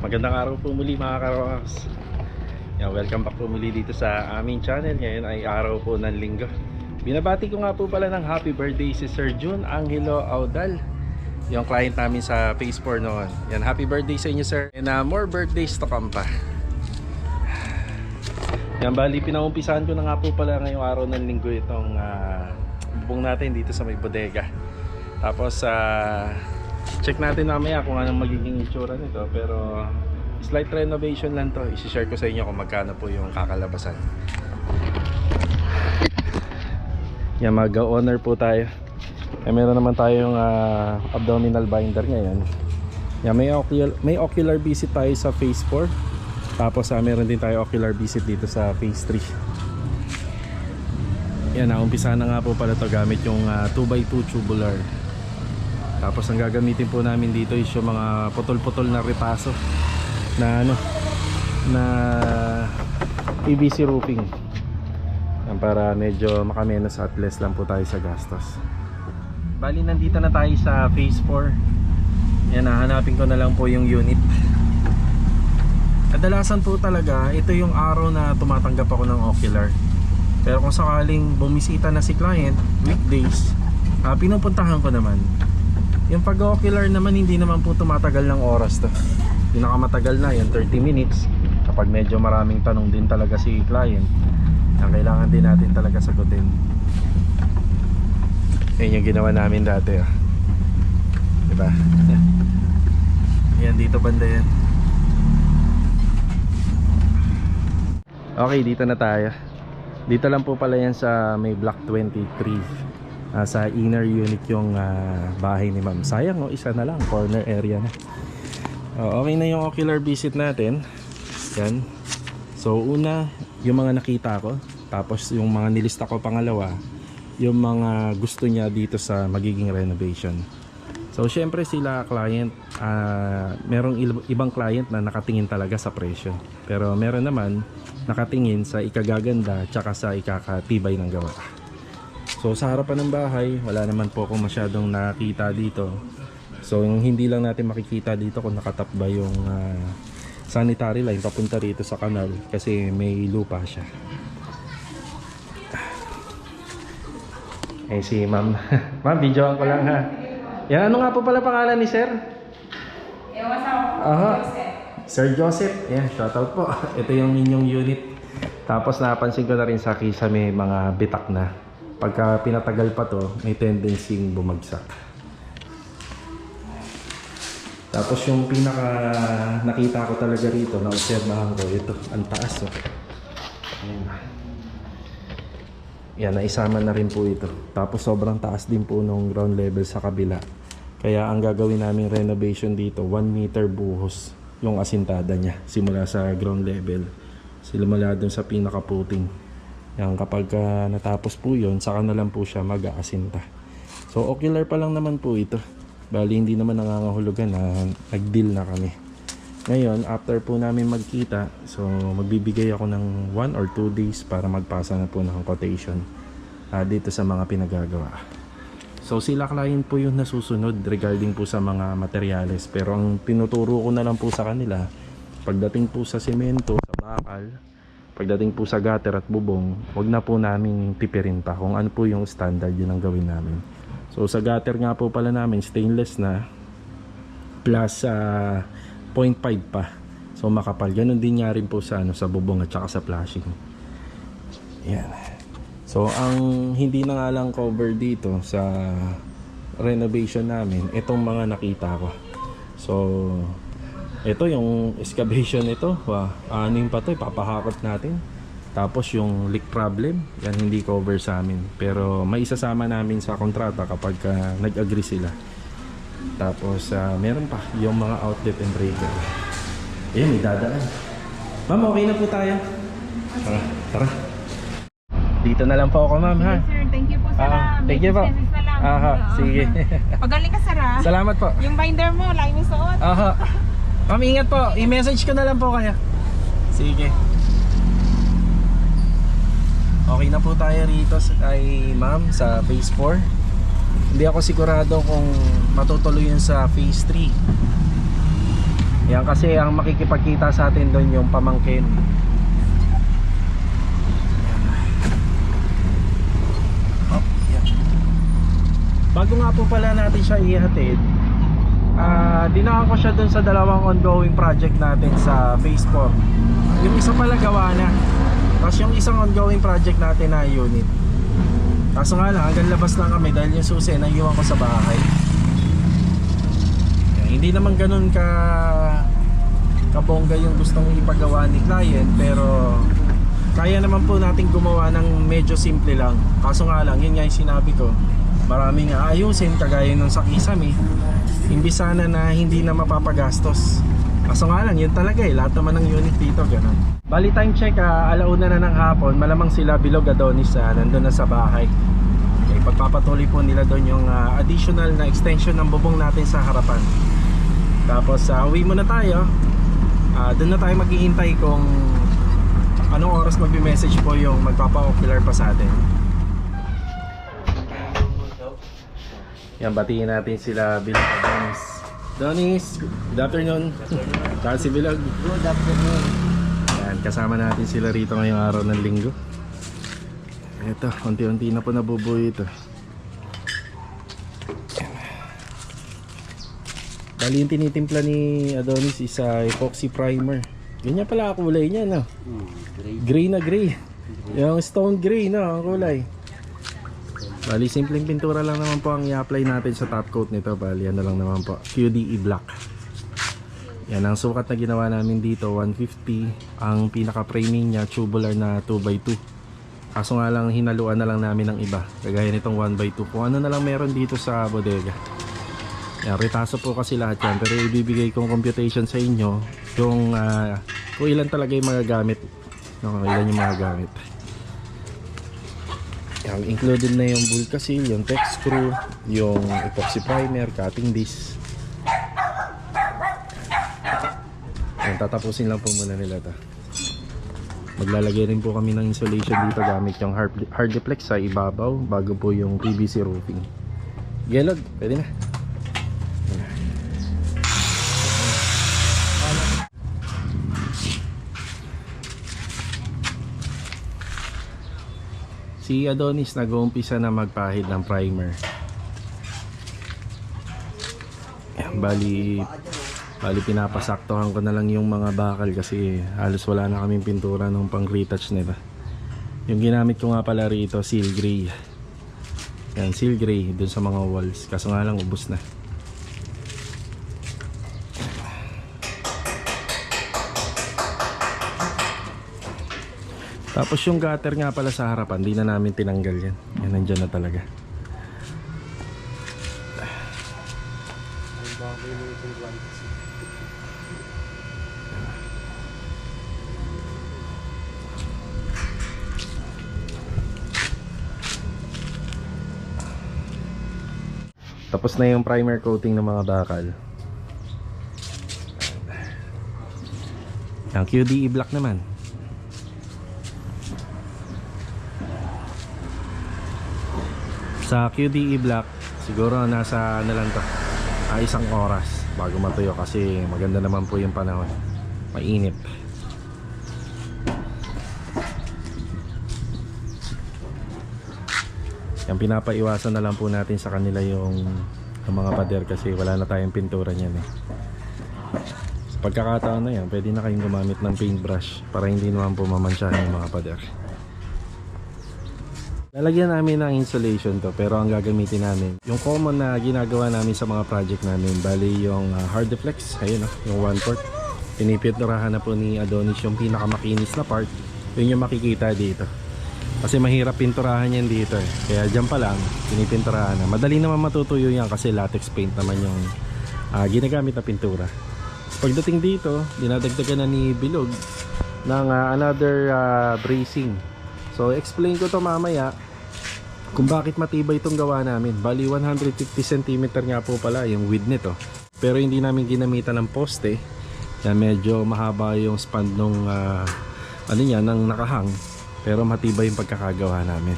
Magandang araw po muli mga karokas. Welcome back po muli dito sa aming channel. Ngayon ay araw po ng linggo. Binabati ko nga po pala ng happy birthday si Sir June Angelo Audal, yung client namin sa Phase 4 noon. Yan, happy birthday sa inyo sir. And more birthdays to come pa. Yan, bali pinaumpisahan ko na nga po pala ngayong araw ng linggo itong bubong natin dito sa may bodega. Tapos check natin mamaya kung anong magiging itsura nito, pero slight renovation lang to. I-share ko sa inyo kung magkano po yung kakalabasan. Yan, mag-owner po tayo. Meron naman tayong abdominal binder ngayon. Yan, may ocular visit tayo sa Phase 4. Tapos meron din tayo ocular visit dito sa Phase 3. Yan, naumpisa na nga po pala to gamit yung 2x2 tubular. Tapos ang gagamitin po namin dito is yung mga putol-putol na repaso na na PVC roofing. Yan, para medyo makamenos at less lang po tayo sa gastos. Bali nandito na tayo sa Phase 4. Yan, hahanapin ko na lang po yung unit. Kadalasan po talaga ito yung araw na tumatanggap ako ng ocular. Pero kung sakaling bumisita na si client weekdays, pinupuntahan ko naman. Yung pag-ocular naman hindi naman po tumatagal ng oras to. Pinakamatagal na yan 30 minutes. Kapag medyo maraming tanong din talaga si client, ang kailangan din natin talaga sagutin. Yan yung ginawa namin dati diba? Yan, dito banda yan. Okay, dito na tayo. Dito lang po pala yan sa may block 23. Sa inner unit yung bahay ni ma'am. Sayang isa na lang, corner area na. Okay na yung ocular visit natin. Yan. So una, yung mga nakita ko. Tapos yung mga nilista ko pangalawa, yung mga gusto niya dito sa magiging renovation. So syempre sila client, merong ibang client na nakatingin talaga sa presyo. Pero meron naman nakatingin sa ikagaganda tsaka sa ikakatibay ng gawa. So sa harapan ng bahay, wala naman po akong masyadong nakita dito. So yung hindi lang natin makikita dito kung nakatap ba yung sanitary line papunta rito sa kanal, kasi may lupa siya. Si ma'am. Ma'am, videoan ko lang ha. Yan, ano nga po pala pangalan ni sir? Sir Joseph. Yan, shoutout po. Ito yung inyong unit. Tapos napansin ko na rin sa kisame mga bitak na. Pagka pinatagal pa to, may tendency bumagsak. Tapos yung pinaka nakita ko talaga rito, na obserbahan ko, ito, ang taas Yan, naisama na rin po ito. Tapos sobrang taas din po nung ground level sa kabila. Kaya ang gagawin namin renovation dito, 1 meter buhos yung asintada niya, simula sa ground level, simula dun sa pinaka-puting. Yan, kapag natapos po yun, saka na lang po siya mag-aasinta. So ocular pa lang naman po ito. Bali hindi naman nangangahulugan na nag-deal na kami. Ngayon, after po namin magkita, so magbibigay ako ng 1 or 2 days para magpasa na po ng quotation dito sa mga pinagagawa. So sila client po yung nasusunod regarding po sa mga materyales. Pero ang tinuturo ko na lang po sa kanila, pagdating po sa semento, sa bakal, pagdating po sa gutter at bubong, wag na po namin tipirin pa kung ano po yung standard, yun ang gawin namin. So sa gutter nga po pala namin, stainless na plus 0.5 pa. So makapal. Ganun din nga rin po sa, sa bubong at saka sa flashing. Yan. So ang hindi na nga lang cover dito sa renovation namin, itong mga nakita ko. So ito yung excavation nito, anim pa to, ipapahakot natin. Tapos yung leak problem, yan hindi cover sa amin. Pero may isasama namin sa kontrata kapag nag-agree sila. Tapos meron pa yung mga outlet and breaker. Ayun, idadaan. Ma'am, okay na po tayo. Tara, tara. Dito na lang po ako, ma'am, ha? Sige, sir. Thank you po sa Thank you po. na lang. Aha, sige. Pagaling ka, sir, ha? Salamat po. Yung binder mo, lagi mo suot. Aha. Ma'am, ingat po. I-message ko na lang po kayo. Sige. Okay na po tayo rito kay ma'am sa phase 4. Hindi ako sigurado kung matutuloy yun sa phase 3. Yan kasi ang makikipagkita sa atin doon yung pamangkin. Oh, yan. Bago nga po pala natin siya ihatid, dinaan ko siya doon sa dalawang ongoing project natin sa phase 4. Yung isa pala gawa na. Tapos yung isang ongoing project natin na unit. Kaso nga lang, hanggang labas lang kami dahil yung susi naiiwan ko sa bahay. Hindi naman ganun kabongga yung gustong ipagawa ni client, pero kaya naman po natin gumawa ng medyo simple lang. Kaso nga lang, yun nga yung sinabi ko, maraming aayusin kagaya ng sa Kisame. Imbis sana na hindi na mapapagastos. Kaso nga lang, yun talaga lahat naman ng unit dito ganun. Bali time check, alauna na ng hapon, malamang sila Bilog Adonis nandun na sa bahay. Okay, pagpapatuloy po nila doon yung additional na extension ng bubong natin sa harapan. Tapos uwi muna tayo. Doon na tayo maghihintay kung anong oras magbe-message po yung magpapa-ocular pa sa atin. Yan, batiin natin sila Bilog Adonis. Donis, good afternoon. Tsaka si Bilog. Good afternoon. Yan, kasama natin sila rito ngayong araw ng linggo. Ito, unti-unti na po nabubuhay ito. Bali yung tinitimpla ni Adonis is epoxy primer. Ganyan pala ang kulay niya, no? Gray na gray. Yung stone gray, no? Ang kulay. Bali, simpleng pintura lang naman po ang i-apply natin sa top coat nito. Bali, ano lang naman po, QDE black. Yan, ang sukat na ginawa namin dito, 150. Ang pinaka-framing niya, tubular na 2x2. Kaso nga lang, hinaluan na lang namin ng iba. Kagaya nitong 1x2. Kung ano na lang meron dito sa bodega. Yan, retaso po kasi lahat yan. Pero ibibigay kong computation sa inyo yung kung ilan talaga yung magagamit. No, ilan yung magagamit. Yan, included na yung bulka seal, yung tech screw, yung epoxy primer, cutting disc. Yan, tatapusin lang po muna nila ito. Maglalagay rin po kami ng insulation dito gamit yung Hardiplex sa ibabaw bago po yung PVC roofing. Gelog, pwede na. Si Adonis nag-uumpisa na magpahid ng primer. Yan, bali pinapasaktohan ko na lang yung mga bakal kasi halos wala na kaming pintura nung pang retouch nila. Yung ginamit ko nga pala rito, seal gray. Yan, seal gray dun sa mga walls. Kaso nga lang ubos na. Tapos yung gutter nga pala sa harapan, di na namin tinanggal yan. Yan, nandyan na talaga. Tapos na yung primer coating ng mga bakal. Ang QDE black naman. Sa QDE black, siguro nasa ano lang to, isang oras bago matuyo kasi maganda naman po yung panahon. Mainit. Yan, pinapaiwasan na lang po natin sa kanila yung mga pader kasi wala na tayong pintura niyan eh. Sa pagkakataon na yan, pwede na kayong gumamit ng paintbrush para hindi naman po mamansyahan yung mga pader. Lalagyan namin ng insulation to, pero ang gagamitin namin yung common na ginagawa namin sa mga project namin. Bali yung Hardiplex, ayun yung 1/4. Pinipinturahan na po ni Adonis yung pinakamakinis na part. Yun yung makikita dito. Kasi mahirap pinturahan yan dito eh. Kaya dyan pa lang, pinipinturahan na. Madali naman matutuyo yan kasi latex paint naman yung ginagamit na pintura. Pagdating dito, dinadagdagan na ni Bilog ng another bracing. So explain ko to mamaya kung bakit matibay itong gawa namin. Bali 150 cm nga po pala yung width nito. Pero hindi namin ginamitan ng poste. Kaya medyo mahaba yung span nung ano niya, ng nakahang. Pero matibay yung pagkakagawa namin.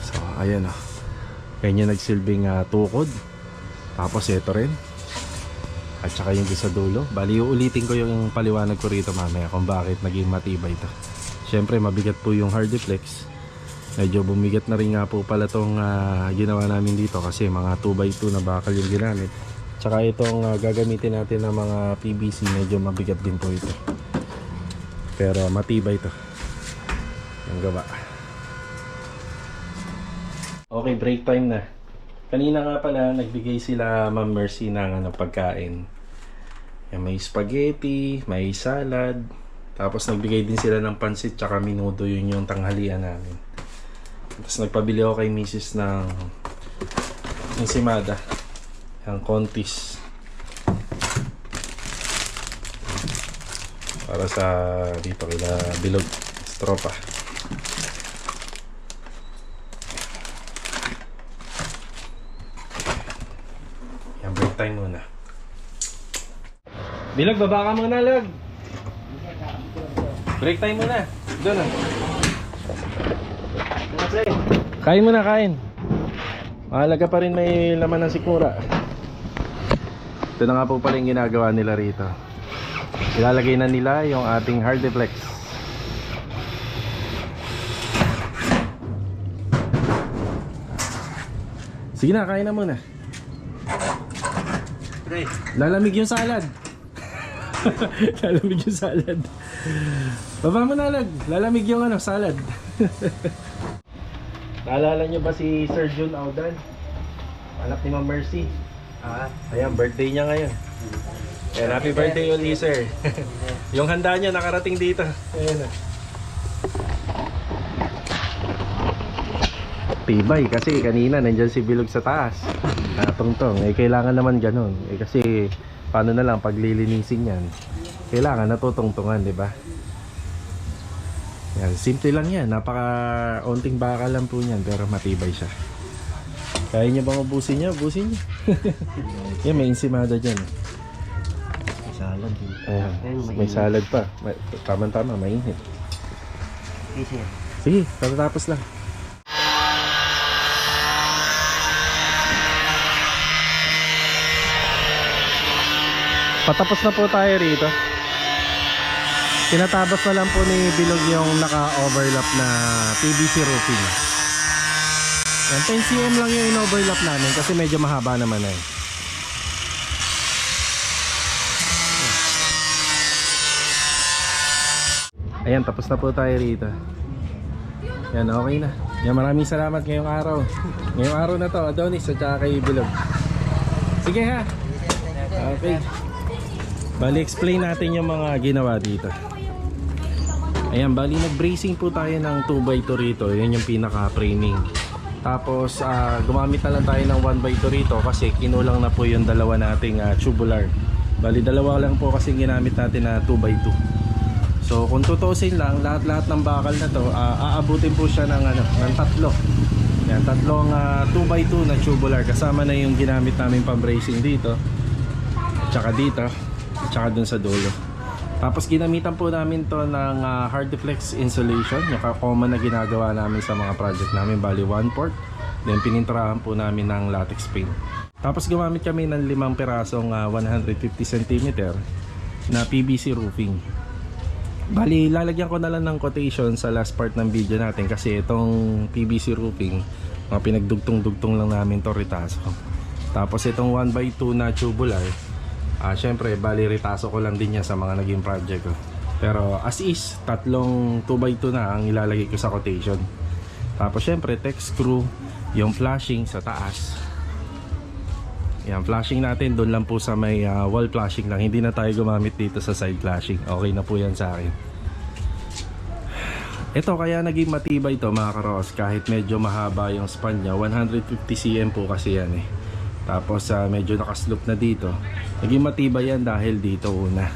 So ayan o. Kanya nagsilbing tukod. Tapos ito rin. At saka yung sa dulo. Bali uulitin ko yung paliwanag ko rito mamaya kung bakit naging matibay ito. Syempre mabigat po yung Hardiflex. Medyo bumigat na rin nga po pala itong ginawa namin dito. Kasi mga 2x2 na bakal yung ginamit. Tsaka itong gagamitin natin ng mga PVC. Medyo mabigat din po ito. Pero matibay ito ang gawa. Okay, break time na. Kanina nga pala nagbigay sila Ma'am Mercy ng pagkain. May spaghetti, may salad. Tapos nagbigay din sila ng pansit tsaka minuto, yun yung tanghalian namin. Tapos nagpabili ako kay Mrs. ng ensimada. Yung kontis. Para sa dito kila Bilog Tropa. Yan, break time muna. Bilog, baba ka muna, Log. Break time muna. Doon na. Kain muna, kain. Mahalaga pa rin may laman ng sikmura. Ito na nga po pala yung ginagawa nila rito. Ilalagay na nila yung ating Hardiflex. Sige na, kain na muna. Lalamig yung salad. Lalamig yung salad. Baba mo na, Lag. Lalamig yung salad. Naalala nyo ba si Sir Jun Audan? Anak ni Ma'am Mercy. Ayan, birthday niya ngayon. Ayan, happy birthday ulit, sir. Yung handa niya nakarating dito. Ayan na. Tibay kasi kanina nandyan si Bilog sa taas. Natungtong. Kailangan naman ganun. Kasi paano na lang paglilinisin yan. Kailangan natutungtungan, di ba? Yan, simple lang yan. Napaka-onting bakal lang po niyan pero matibay siya. Kaya niya bang ubusin niya? Ubusin niya. Yan, may ensimada dyan. May salad din. Ayan, may salad pa. Tama-tama, mainit. Kasi Sige, tatatapos lang. Patapos na po tayo rito. Tinatabas na lang po ni Bilog yung naka-overlap na PVC roofing. Yan, 10 cm lang yung in-overlap namin kasi medyo mahaba naman na eh. Ayan, tapos na po tayo rito. Yan, okay na. Yan, maraming salamat ngayong araw. Ngayong araw na to, Adonis at saka kay Bilog. Sige ha. Okay. Bali, explain natin yung mga ginawa dito. Ayan, bali nag-bracing po tayo ng 2x2 rito. Yan yung pinaka-framing. Tapos gumamit na lang tayo ng 1x2 rito kasi kinulang na po yung dalawa nating tubular. Bali dalawa lang po kasi ginamit natin na 2x2. So kung tutusin lang, lahat-lahat ng bakal na to aabutin po siya ng tatlo. Yan, tatlong 2x2 na tubular kasama na yung ginamit namin pang-bracing dito. Tsaka dito, tsaka dun sa dulo. Tapos ginamitan po namin to ng Hardiflex insulation, yung common na ginagawa namin sa mga project namin, bali 1 port. Then pininturahan po namin ng latex paint. Tapos gumamit kami ng 5 pirasong 150 cm na PVC roofing. Bali lalagyan ko na lang ng quotation sa last part ng video natin kasi itong PVC roofing, mga pinagdugtong-dugtong lang namin to ritaso. Tapos itong 1x2 na tubular, syempre bali ritaso ko lang din yan sa mga naging project ko. Pero as is, tatlong 2x2 na ang ilalagay ko sa quotation. Tapos syempre tech screw, yung flashing sa taas. Yan, flashing natin doon lang po sa may wall flashing lang. Hindi na tayo gumamit dito sa side flashing. Okay na po yan sa akin. Ito kaya naging matibay ito mga karos, kahit medyo mahaba yung span niya. 150 cm po kasi yan eh. Tapos medyo nakaslope na dito. Naging matibay yan dahil dito una.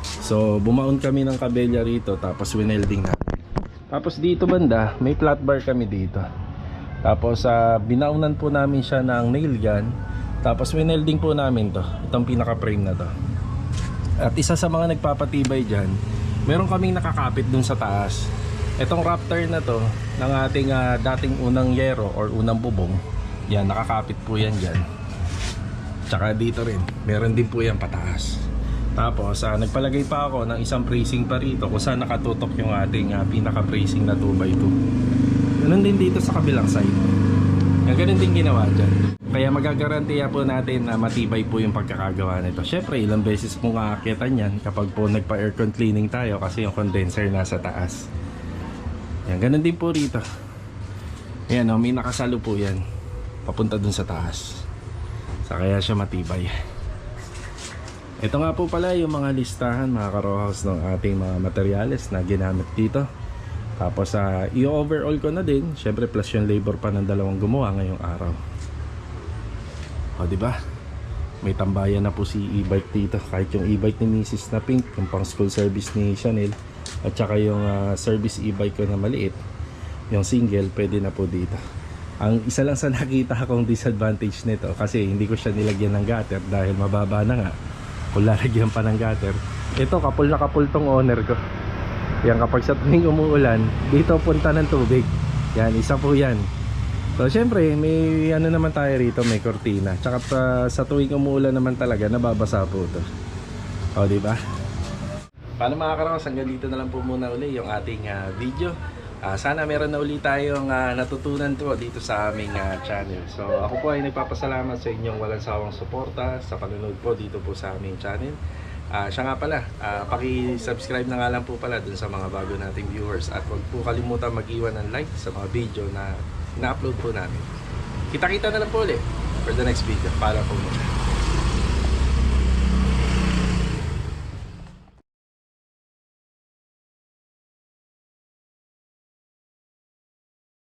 So bumaon kami ng kabelya rito, tapos winelding na. Tapos dito banda may flat bar kami dito. Tapos binaunan po namin siya ng nail gun. Tapos winelding po namin to, itong pinaka frame na to. At isa sa mga nagpapatibay dyan, meron kaming nakakapit dun sa taas. Itong Raptor na to ng ating dating unang yero or unang bubong, yan, nakakapit po yan dyan. Tsaka dito rin, meron din po yan pataas. Tapos nagpalagay pa ako ng isang bracing pa rito kung saan nakatutok yung ating pinaka bracing na 2x2. Ganun din dito sa kabilang side. Yung ganun din ginawa dyan. Kaya magagarantiya po natin na matibay po yung pagkakagawa nito. Syempre ilang beses po aakyatan yan kapag po nagpa aircon cleaning tayo kasi yung condenser nasa taas. Yan, ganun din po rito. Ayan o, may nakasalo po yan papunta dun sa taas. So kaya siya matibay. Ito nga po pala yung mga listahan mga karohaus ng ating mga materyales na ginamit dito. Tapos i-overall ko na din, syempre plus yung labor pa ng dalawang gumawa ngayong araw. O diba? May tambayan na po si e-bike dito. Kahit yung e-bike ni Mrs. na pink, yung pang school service ni Chanel, at saka yung service e-bike ko na maliit, yung single, pwede na po dito. Ang isa lang sa nakita akong disadvantage nito, kasi hindi ko siya nilagyan ng gutter dahil mababa na nga. Kung lalagyan pa ng gutter, ito kapul na kapul tong owner ko. Yan, kapag sa tuwing umuulan, dito punta ng tubig. Yan, isa po yan. So syempre may ano naman tayo rito, may kortina. Tsaka sa tuwing umuulan naman talaga nababasa po ito. O diba? Paano mga karos, hanggang dito na lang po muna uli yung ating video. Sana meron na uli tayong natutunan po dito sa aming channel. So ako po ay nagpapasalamat sa inyong walang sawang suporta sa panonood po dito po sa aming channel. Siya nga pala, paki-subscribe na nga lang po pala dun sa mga bago nating viewers. At huwag po kalimutan mag-iwan ng like sa mga video na na-upload po namin. Kita-kita na lang po ulit for the next video. Para po muna.